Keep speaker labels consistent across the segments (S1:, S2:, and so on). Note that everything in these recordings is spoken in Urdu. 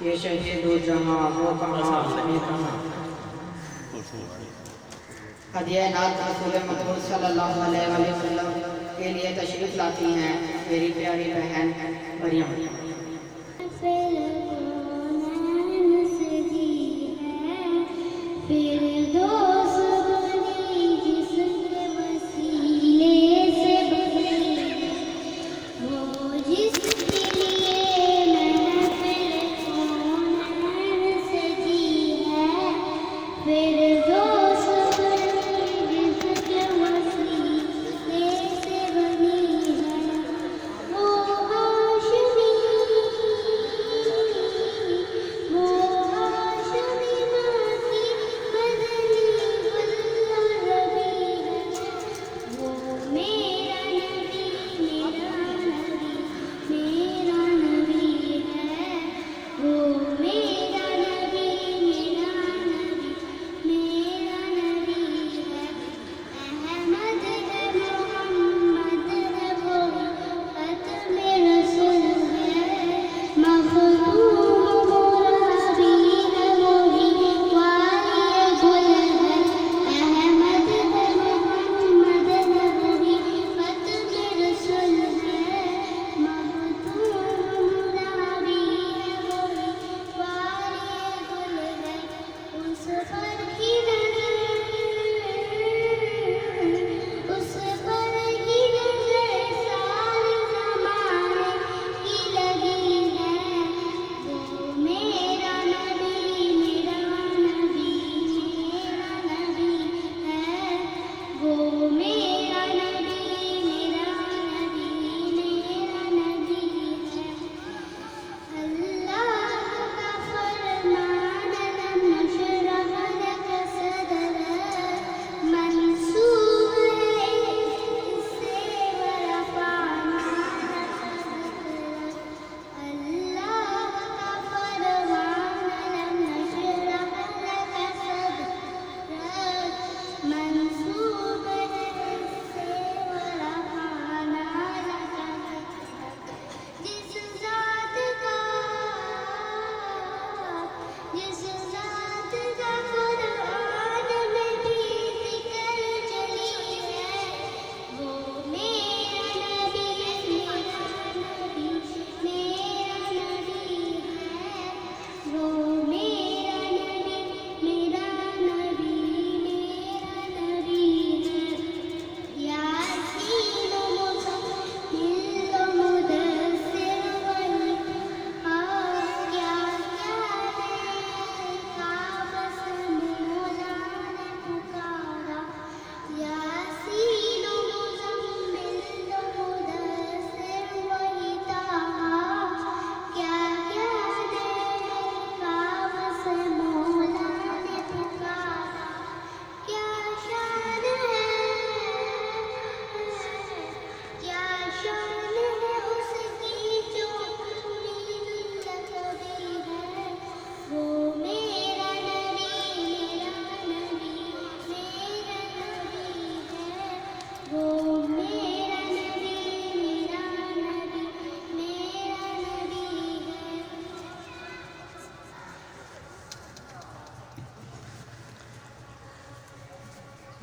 S1: یہ شہید و جہاں وہ کہاں یہ کہاں ہدیہ نعت رسول مقبول صلی اللہ علیہ وسلم کے لیے تشریف لاتی ہیں میری پیاری بہن مریم۔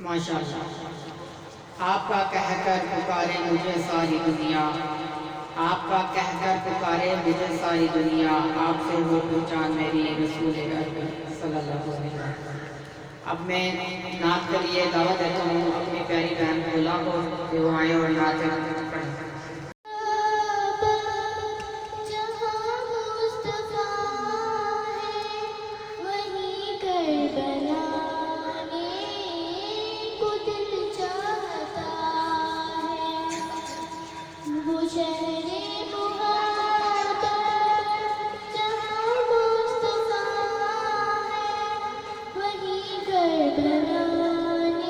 S1: ماشاءاللہ آپ کا کہہ کر پکارے مجھے ساری دنیا، آپ کا کہہ کر پکارے مجھے ساری دنیا، آپ سے ہو پہچان میری رسول اکرم صلی اللہ علیہ وسلم۔ اب میں نعت کے لیے دعوت دیتا ہوں اپنی پیاری بہن بھولا کو کہ وہ آئیں اور نعت پڑھیں۔
S2: بنانے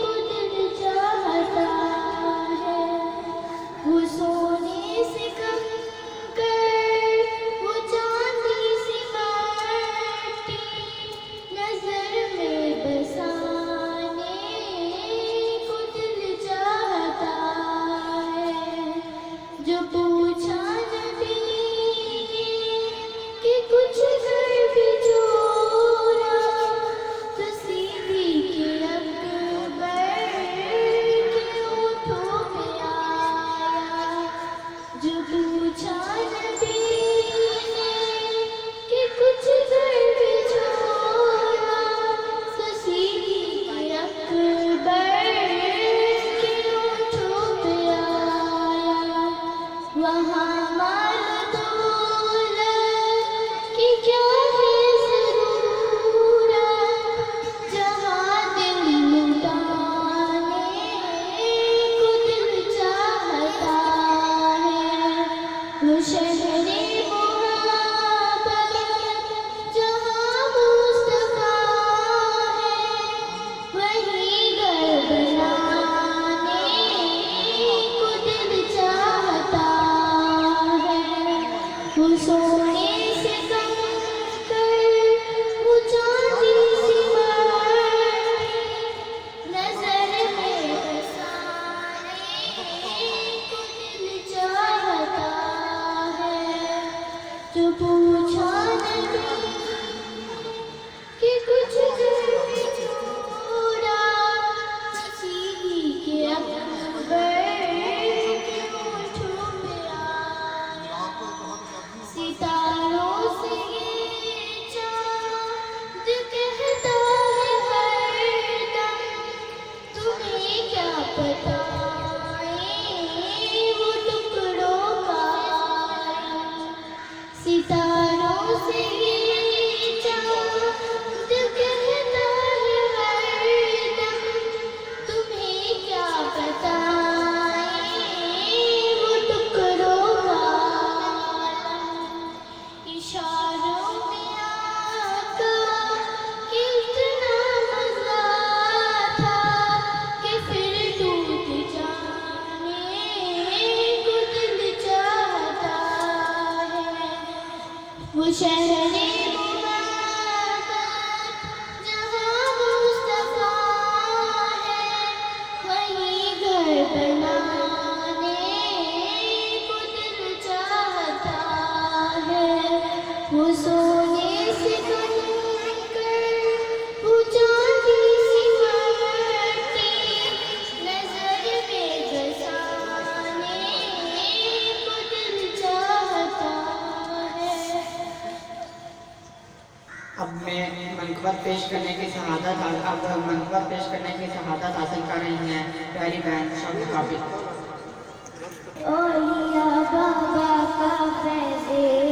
S2: کو دل چاہتا ہے جو پوچھا نہیں کہ کچھ دل چھوڑا کسی کے اکبر کیوں چھپ آیا ستاروں سے یہ چاند کہتا ہے ہر دم تمہیں کیا پتا وہ ٹکڑوں کا ستاروں سے یہ چاند کہتا ہے ہر دم تمہیں کیا پتا وہ ٹکڑوں کا اشاروں میں آقا کتنا مزہ تھا کہ پھر ٹوٹ جانے کو دل چاہتا ہے وہ شہر محبت جہاں مصطفیٰ ہے وہیں گھر بنانے کو دل چاہتا ہے وہ سونے سے بن کر وہ چاندی سی مٹی نظر میں بسانے کو دل چاہتا ہے
S1: اب میں منقبت پیش کرنے کی شہادت حاصل کر رہی ہیں پیاری بہن شمس قابل۔
S2: اولیاء بابا کا فیض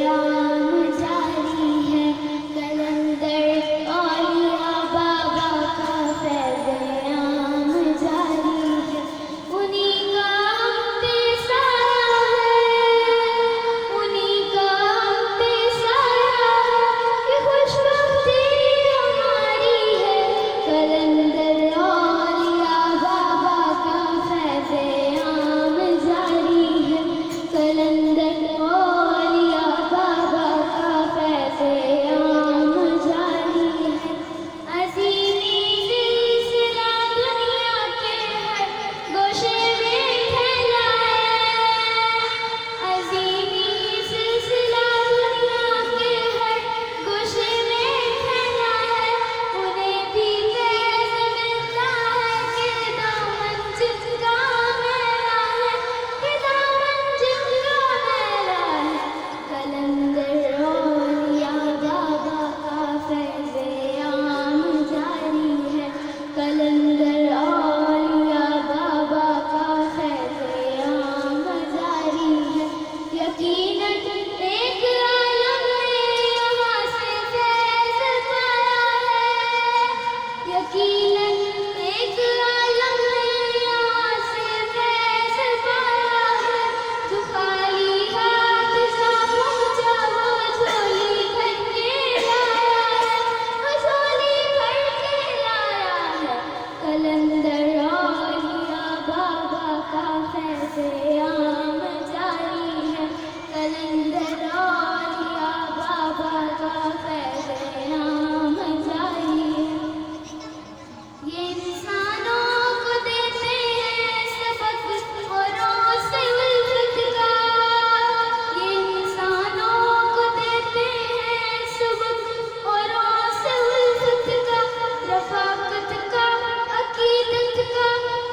S2: عام جاری ہے کلندر اولیاء بابا کا فیض عام جاری ہے انہیں کا ہم پہ سایہ ہے انہیں کا ہم پہ سایہ ہے کہ خوشبختی ہماری ہے کلندر اولیاء بابا کا فیض عام جاری ہے کلندر اولیاء بابا کا فیض عام جاری ہے عظیمی سلسلہ دنیا کے ہر گوشے میں پھیلا ہے عظیمی سلسلہ دنیا کے ہر گوشے میں پھیلا ہے انہیں بھی فیض ملتا ہے کہ دامن جن کا میرا ہے کہ دامن جن کا میرا ہے کلندر اولیاء بابا کا فیض عام جاری ہے کلندر اولیاء بابا کا فیض عام جاری ہے یقیناً ایک عالم نے یہاں سے فیض پایا ہے یقیناً ایک عالم نے یہاں سے فیض پایا ہے جو خالی ہاتھ سا پہنچا وہ جھولی بھر کے لایا ہے وہ جھولی بھر کے لایا ہے کلندر اولیاء بابا کا فیض عام جاری ہے کلندر اولیاء بابا کا فیض عام جاری ہے یہ انسانوں کو دیتے ہیں سبق اوروں سے الفت کا یہ انسانوں کو دیتے ہیں سبق اوروں سے الفت کا رفاقت کا عقیدت کا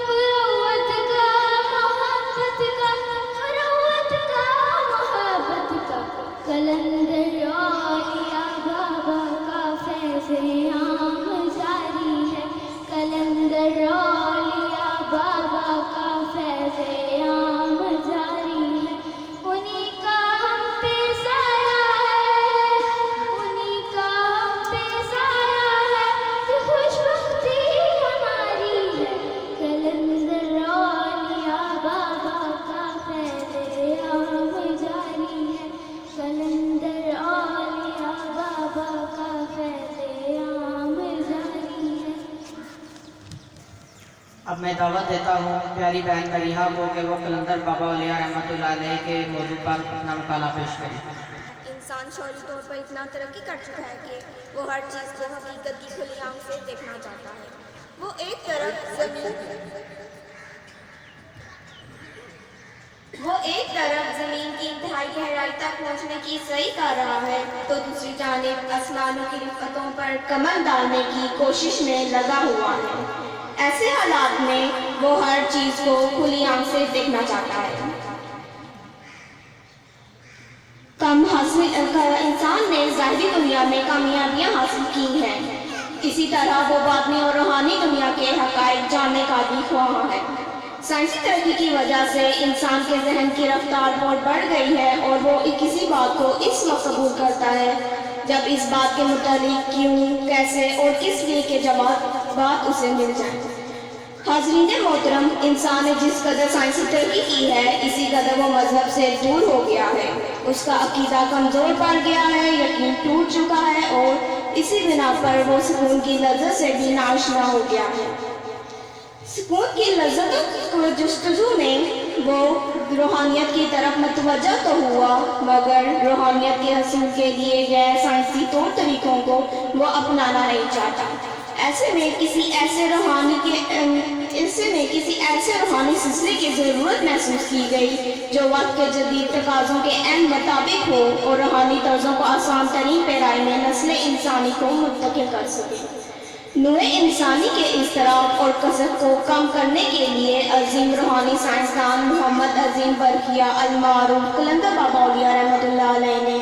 S2: مروت کا محبت کا مروت کا محبت کا کلندر اولیاء بابا کا فیض عام جاری ہے کلندر اولیاء بابا کا فیض عام جاری ہے انہیں کا ہم پہ سایہ ہے انہیں کا ہم پہ سایہ ہے کہ خوشبختی ہماری ہے کلندر اولیاء بابا کا فیض عام جاری ہے کلندر اولیاء بابا کا فیض عام جاری ہے
S1: اب میں دعوت دیتا ہوں پیاری بہن کریحہ کو کہ وہ کلندر بابا اولیاء رحمۃ اللہ علیہ کے موضوع پر اپنا مقالہ پیش کریں۔
S3: انسان شعوری طور پر اتنا ترقی کر چکا ہے کہ وہ ہر چیز کو حقیقت کی کھلی آنکھ سے دیکھنا چاہتا ہے وہ ایک طرف زمین وہ ایک طرف زمین کی انتہائی گہرائی تک پہنچنے کی سعی کر رہا ہے تو دوسری جانب آسمانوں کی رفتوں پر کمر ڈالنے کی کوشش میں لگا ہوا ہے۔ ایسے حالات میں وہ ہر چیز کو کھلی آنکھ سے دیکھنا چاہتا ہے۔ انسان نے ظاہری دنیا میں کامیابیاں حاصل کی ہیں، اسی طرح وہ باطنی اور روحانی دنیا کے حقائق جاننے کا بھی خواہاں ہے۔ سائنسی ترقی کی وجہ سے انسان کے ذہن کی رفتار بہت بڑھ گئی ہے اور وہ کسی بات کو اس وقت قبول کرتا ہے جب اس بات کے متعلق کیوں، کیسے اور کس لیے کے جواب بات اسے مل جائے۔ حاضرین محترم، انسان نے جس قدر سائنسی ترقی کی ہے اسی قدر وہ مذہب سے دور ہو گیا ہے، اس کا عقیدہ کمزور پڑ گیا ہے، یقین ٹوٹ چکا ہے اور اسی بنا پر وہ سکون کی لذت سے بھی ناآشنا ہو گیا ہے۔ سکون کی لذتوں کو جستجو میں وہ روحانیت کی طرف متوجہ تو ہوا، مگر روحانیت کے حصول کے لیے غیر سائنسی طور طریقوں کو وہ اپنانا نہیں چاہتا۔ ایسے میں کسی ایسے روحانی سلسلے کی ضرورت محسوس کی گئی جو وقت کے جدید تقاضوں کے عین مطابق ہو اور روحانی طرزوں کو آسان ترین پیرائی میں نسل انسانی کو منتقل کر سکے۔ نوع انسانی کے اضطراب اور کثرت کو کم کرنے کے لیے عظیم روحانی سائنسدان محمد عظیم برکیہ المعروف قلندر بابا اولیاء رحمۃ اللہ علیہ نے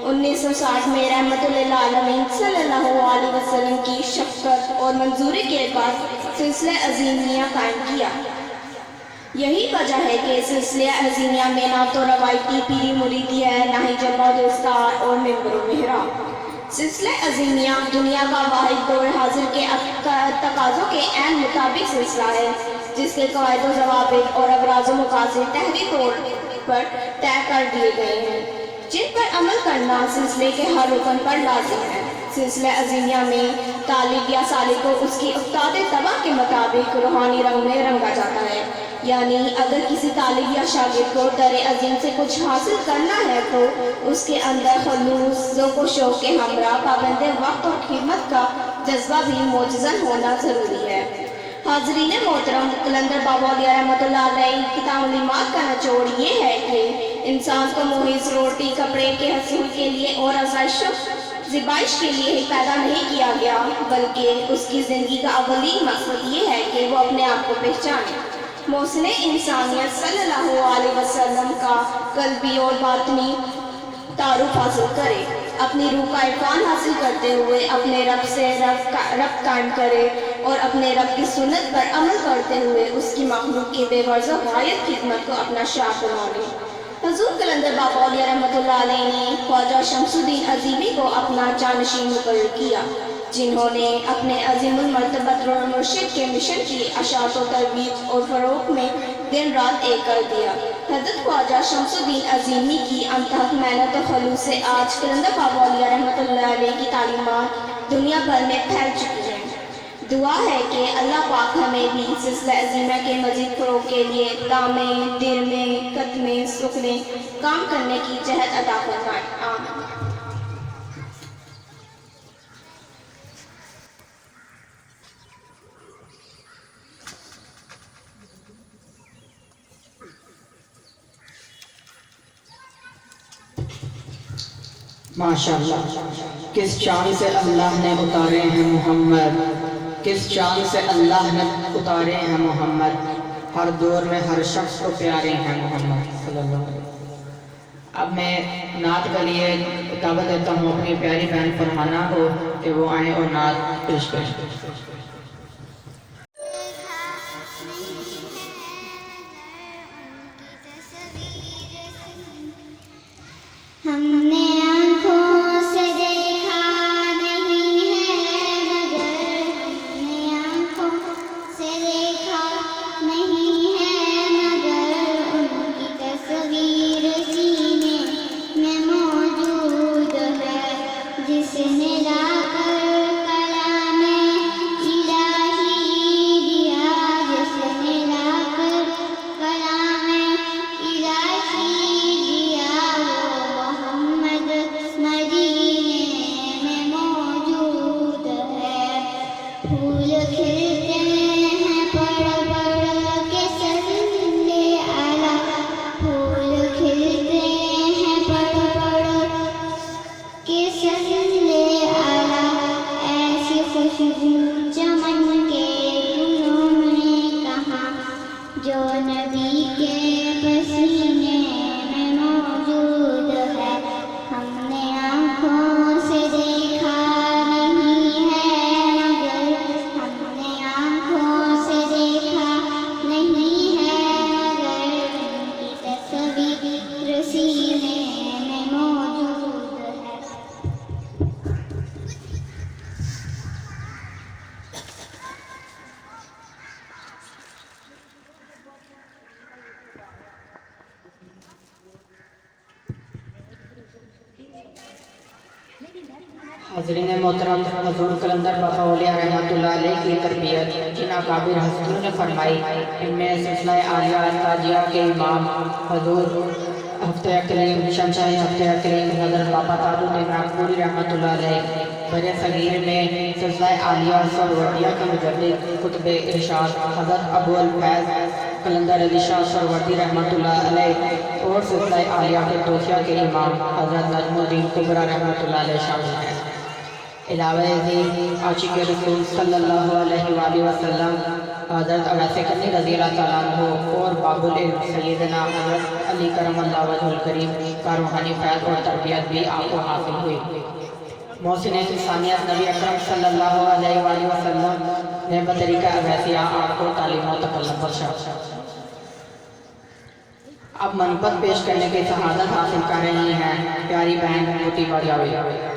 S3: 1960 میں رحمۃ للعالمین صلی اللہ علیہ وسلم کی شفقت اور منظوری کے بعد سلسلہ عظیمیہ قائم کیا۔ یہی وجہ ہے کہ سلسلہ عظیمیہ میں نہ تو روایتی پیری مریدی ہے، نہ ہی جلوہ دستار اور منبر و محراب۔ سلسلہ عظیمیہ دنیا کا واحد دور حاضر کے تقاضوں کے عین مطابق سلسلہ ہے، جس کے قواعد و ضوابط اور اغراض و مقاصد تحریری طور پر طے کر دیے گئے ہیں، جن پر عمل کرنا سلسلے کے ہر رکن پر لازم ہے۔ سلسلہ عظیمیہ میں طالب یا سالک کو اس کی افتاد طبع کے مطابق روحانی رنگ میں رنگا جاتا ہے، یعنی اگر کسی طالب یا شاگرد کو در عظیم سے کچھ حاصل کرنا ہے تو اس کے اندر خلوص، ذوق و شوق کے ہمراہ پابند وقت اور خدمت کا جذبہ بھی موجزن ہونا ضروری ہے۔ حاضرین محترم، قلندر بابا اولیاء رحمۃ اللہ علیہ کی تعلیمات کا نچوڑ یہ ہے کہ انسان کو محض روٹی کپڑے کے حصول کے لیے اور آسائش و زیبائش کے لیے ہی پیدا نہیں کیا گیا، بلکہ اس کی زندگی کا اولین مقصد یہ ہے کہ وہ اپنے آپ کو پہچانے، محسن انسانیت صلی اللہ علیہ وسلم کا قلبی اور باطنی تعارف حاصل کرے، اپنی روح کا عرفان حاصل کرتے ہوئے اپنے رب سے ربط قائم کرے اور اپنے رب کی سنت پر عمل کرتے ہوئے اس کی مخلوق کی بے غرض و غایت خدمت کو اپنا شعار بنا لے۔ حضور قلندر بابا اولیاء رحمۃ اللہ علیہ نے خواجہ شمس الدین عظیمی کو اپنا جانشین مقرر کیا، جنہوں نے اپنے عظیم المرتبت مرشد کے مشن کی اشاعت و ترویج اور فروغ میں دن رات ایک کر دیا۔ حضرت خواجہ شمس الدین عظیمی کی انتہک محنت و خلوص سے آج قلندر بابا اولیاء رحمۃ اللہ علیہ کی تعلیمات دنیا بھر میں پھیل چکی ہیں۔ دعا ہے کہ اللہ پاک ہمیں بھی سلسلہ عظیمیہ کے مزید فروغ کے لیے دامے، درمے، قدمے، سکنے کام کرنے کی جہد عطا فرمائے۔ آمین۔
S1: ماشاءاللہ، کس چاند سے اللہ نے اتارے ہیں محمد، کس چاند سے اللہ نے اتارے ہیں محمد، ہر دور میں ہر شخص کو پیارے ہیں محمد صلی اللہ علیہ وسلم۔ اب میں نعت کے لیے دعوت دیتا ہوں اپنی پیاری بہن فرحانہ کو کہ وہ آئیں اور نعت پیش کریں۔
S2: ہم نے آنکھوں سے دیکھا نہیں ہے مگر، ہم نے آنکھوں سے دیکھا نہیں ہے مگر، ان کی تصویر سینے میں موجود ہے، جس نے لا کر کلام
S1: حاضرین محترم، حضور قلندر بابا اولیاء رحمۃ اللہ علیہ کی تربیت جن اکابر ہستیوں نے فرمائی، ان میں سلسلہ عالیہ تاجیہ کے امام حضور ہفتہ کلیم شمشاہ ہفتہ کلیم حضرت بابا تاج الدین ناگپوری رحمۃ اللہ علیہ، بر صغیر میں سلسلہ عالیہ سہروردیہ کے مجدد قطب ارشاد حضرت ابو الفیض قلندر علی شاہ سہروردی رحمۃ اللہ علیہ، اور سلسلہ عالیہ کے توسیہ کے امام حضرت نجم الدین کبریٰ رحمۃ اللہ علیہ شامل ہیں۔ علاوہ ازیں عاشق رسول صلی اللہ علیہ وآلہ وسلم حضرت اویس کرنی رضی اللہ تعالیٰ عنہ اور باب العلم سیدنا حضرت علی کرم اللہ وجہ الکریم کا روحانی فیض اور تربیت بھی آپ کو حاصل ہوئی۔ محسن ثانیت نبی اکرم صلی اللہ علیہ وآلہ وسلم نے بطریقہ اویسیہ آپ کو تعلیم و تکلم بخشا۔ اب منقبت پیش کرنے کی سعادت حاصل کر رہی ہیں پیاری بہن مطیبہ جاوید۔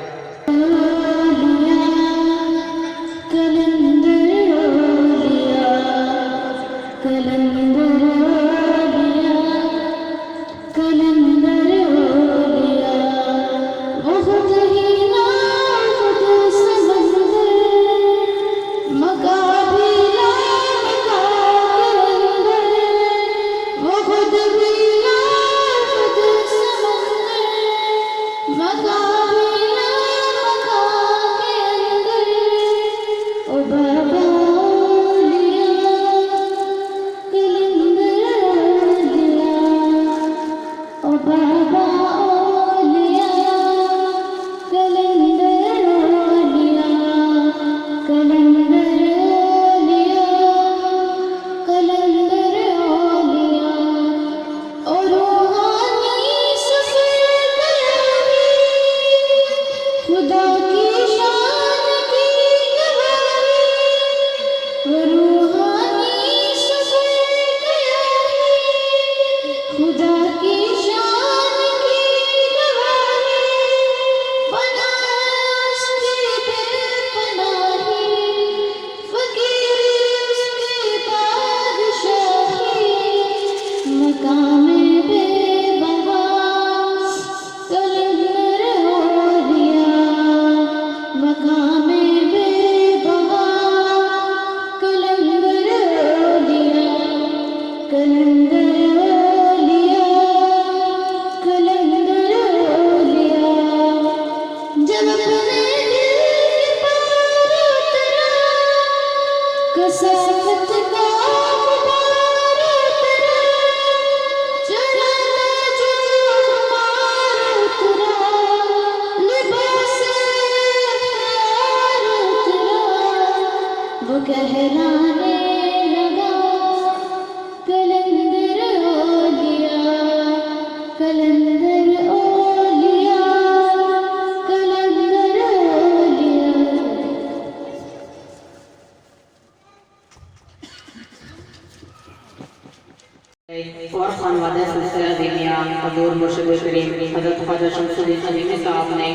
S1: اور خانوادہ سلسلہ عظیمیہ حضور مرشد کریم حضرت خواجہ شمس الدین عظیمی صاحب نے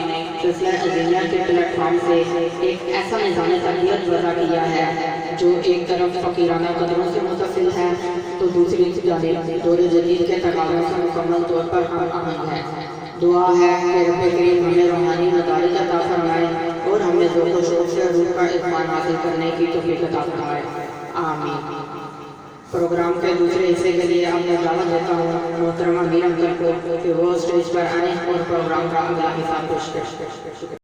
S1: سلسلہ عظیمیہ کے پلیٹ فارم سے ایک ایسا نظام تربیت وضع کیا ہے جو ایک طرف فقیرانہ قدروں سے متصل ہے تو دوسری جانب دور جدید کے تقاضوں سے مکمل طور پر ہم آہنگ ہے۔ دعا ہے کہ رب کریم ہمیں روحانی مدارج عطا فرمائے اور ہمیں ذوق و شوق سے روح کا اطمینان حاصل کرنے کی توفیق عطا فرمائے، آمین۔ پروگرام کے دوسرے حصے کے لیے اب میں دعوت دیتا ہوں محترمہ میر انکل کو کہ وہ اسٹیج پر آئیں اور پروگرام کا اگلا حصہ پیش کریں۔